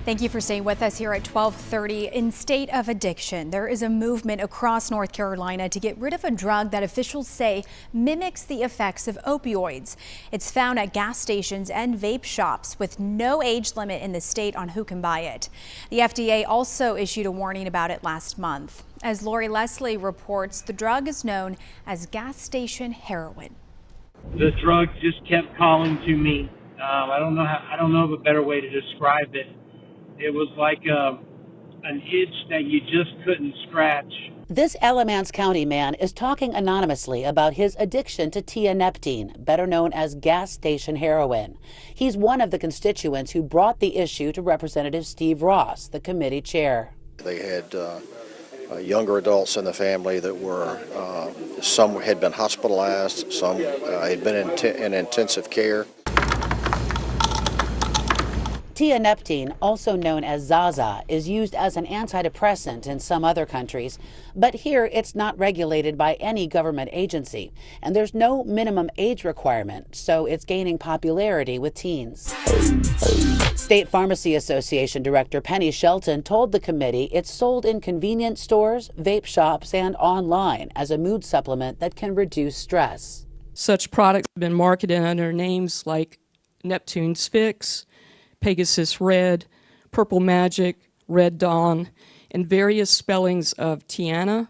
Thank you for staying with us here at 12:30. In state of addiction, there is a movement across North Carolina to get rid of a drug that officials say mimics the effects of opioids. It's found at gas stations and vape shops with no age limit in the state on who can buy it. The FDA also issued a warning about it last month. As Lori Leslie reports, the drug is known as gas station heroin. The drug just kept calling to me. I don't know of a better way to describe it. It was like an itch that you just couldn't scratch. This Alamance County man is talking anonymously about his addiction to tianeptine, better known as gas station heroin. He's one of the constituents who brought the issue to Representative Steve Ross, the committee chair. They had younger adults in the family that were, some had been hospitalized, some had been in intensive care. Tianeptine, also known as Zaza, is used as an antidepressant in some other countries, but here it's not regulated by any government agency, and there's no minimum age requirement, so it's gaining popularity with teens. State Pharmacy Association Director Penny Shelton told the committee it's sold in convenience stores, vape shops, and online as a mood supplement that can reduce stress. Such products have been marketed under names like Neptune's Fix, Pegasus Red, Purple Magic, Red Dawn, and various spellings of Tiana,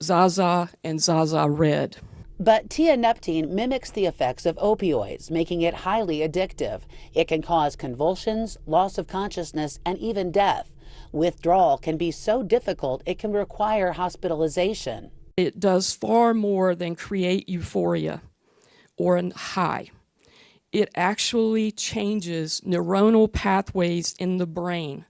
Zaza, and Zaza Red. But tianeptine mimics the effects of opioids, making it highly addictive. It can cause convulsions, loss of consciousness, and even death. Withdrawal can be so difficult it can require hospitalization. It does far more than create euphoria or a high. It actually changes neuronal pathways in the brain.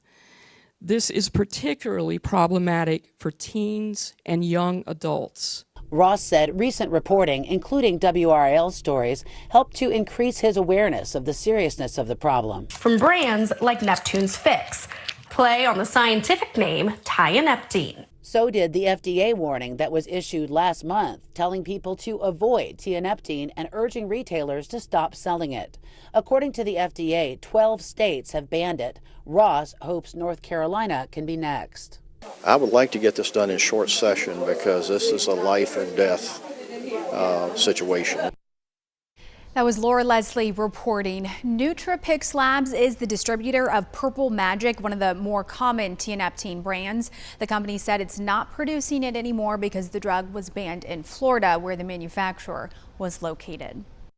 This is particularly problematic for teens and young adults. Ross said recent reporting, including WRAL stories, helped to increase his awareness of the seriousness of the problem. From brands like Neptune's Fix, play on the scientific name tianeptine. So did the FDA warning that was issued last month, telling people to avoid tianeptine and urging retailers to stop selling it. According to the FDA, 12 states have banned it. Ross hopes North Carolina can be next. I would like to get this done in short session because this is a life and death situation. That was Laura Leslie reporting. NutraPix Labs is the distributor of Purple Magic, one of the more common tianeptine brands. The company said it's not producing it anymore because the drug was banned in Florida, where the manufacturer was located.